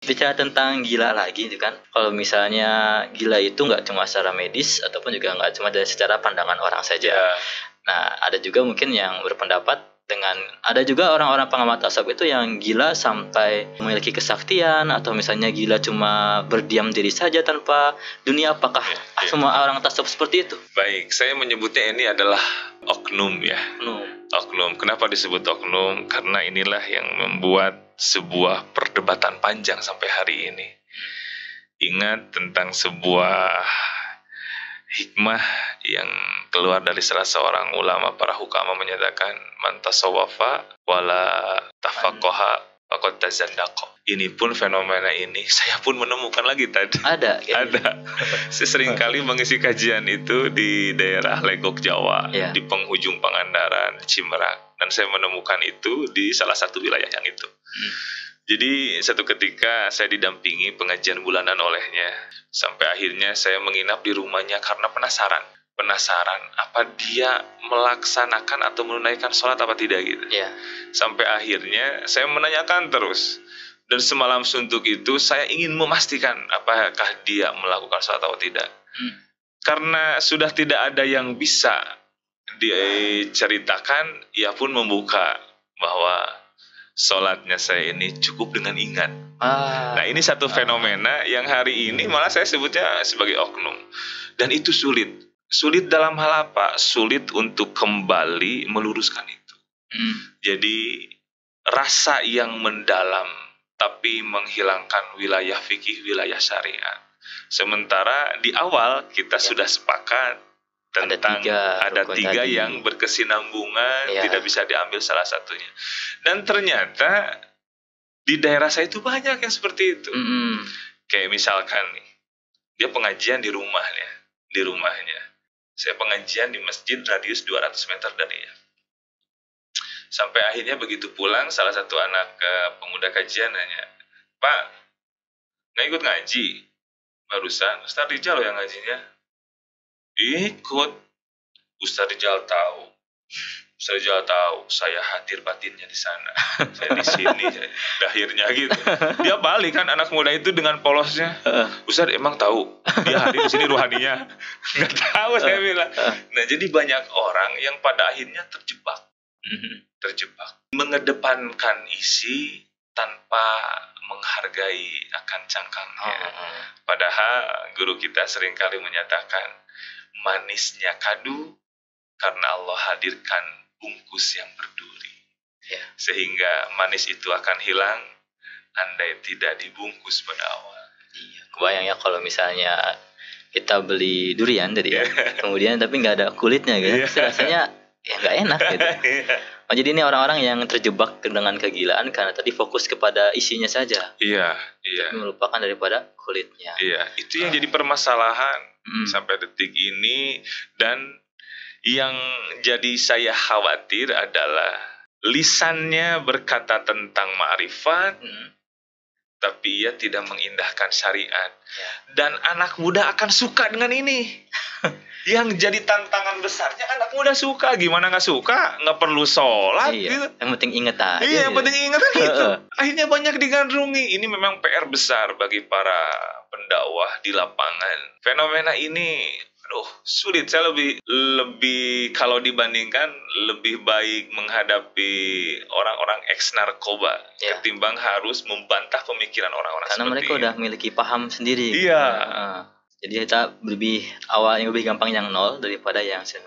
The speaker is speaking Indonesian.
Bicara tentang gila lagi itu kan, kalau misalnya gila itu nggak cuma secara medis ataupun juga nggak cuma dari secara pandangan orang saja. Ya. Nah, ada juga mungkin yang berpendapat dengan ada juga orang-orang pengamat tasawuf itu yang gila sampai memiliki kesaktian atau misalnya gila cuma berdiam diri saja tanpa dunia. Apakah semua orang tasawuf seperti itu? Baik, saya menyebutnya ini adalah oknum ya. Oknum. Kenapa disebut oknum? Karena inilah yang membuat sebuah perdebatan panjang sampai hari ini. Ingat tentang sebuah hikmah yang keluar dari salah seorang ulama para hukama menyatakan man tasawwafa wala tafaqaha faqad tazandaqa. Ini pun fenomena ini saya pun menemukan lagi tadi. Ada. Saya sering kali mengisi kajian itu di daerah Legok Jawa, di penghujung Pangandaran, Cimerak, dan saya menemukan itu di salah satu wilayah yang itu. Jadi satu ketika saya didampingi pengajian bulanan olehnya. Sampai akhirnya saya menginap di rumahnya karena penasaran apa dia melaksanakan atau menunaikan sholat apa tidak gitu. Sampai akhirnya saya menanyakan terus. Dan semalam suntuk itu saya ingin memastikan apakah dia melakukan sholat atau tidak. Karena sudah tidak ada yang bisa diceritakan, ia pun membuka bahwa sholatnya saya ini cukup dengan ingat. Nah ini satu fenomena yang hari ini malah saya sebutnya sebagai oknum. Dan itu sulit dalam hal apa? Sulit untuk kembali meluruskan itu. Jadi rasa yang mendalam tapi menghilangkan wilayah fikih, wilayah syariat. Sementara di awal kita sudah sepakat tentang ada tiga yang berkesinambungan, tidak bisa diambil salah satunya. Dan ternyata di daerah saya itu banyak yang seperti itu. Kayak misalkan nih, dia pengajian di rumahnya. Saya pengajian di masjid radius 200 meter dari dia. Sampai akhirnya begitu pulang, salah satu anak pemuda kajian nanya, "Pak, nggak ikut ngaji? Barusan Ustaz Rijal yang ngajinya." "Ikut." Ustaz Rijal tahu saya hadir batinnya di sana, saya di sini, akhirnya gitu. Dia balik kan anak muda itu dengan polosnya, "Ustaz emang tahu dia hadir di sini ruhaninya?" Nggak tahu saya bilang. Nah jadi banyak orang yang pada akhirnya terjebak, mengedepankan isi tanpa menghargai akan cangkangnya. Padahal guru kita seringkali menyatakan manisnya kadu karena Allah hadirkan bungkus yang berduri. Sehingga manis itu akan hilang andai tidak dibungkus pada awal. Kebayang ya kalau misalnya kita beli durian tadi kemudian tapi nggak ada kulitnya gitu. Rasanya nggak enak gitu. Jadi ini orang-orang yang terjebak dengan kegilaan karena tadi fokus kepada isinya saja. Melupakan daripada kulitnya. Itu yang jadi permasalahan sampai detik ini. Dan yang jadi saya khawatir adalah lisannya berkata tentang ma'rifat, tapi ia tidak mengindahkan syariat. Dan anak muda akan suka dengan ini. Yang jadi tantangan besarnya anak muda suka. Gimana nggak suka? Nggak perlu sholat gitu. Yang penting ingat aja. Yang penting ingat gitu. Akhirnya banyak digandrungi. Ini memang PR besar bagi para pendakwah di lapangan. Fenomena ini sulit. Saya lebih kalau dibandingkan lebih baik menghadapi orang-orang ex-narkoba ketimbang harus membantah pemikiran orang-orang karena mereka udah memiliki paham sendiri. Iya. Jadi kita lebih gampang yang nol daripada yang 9.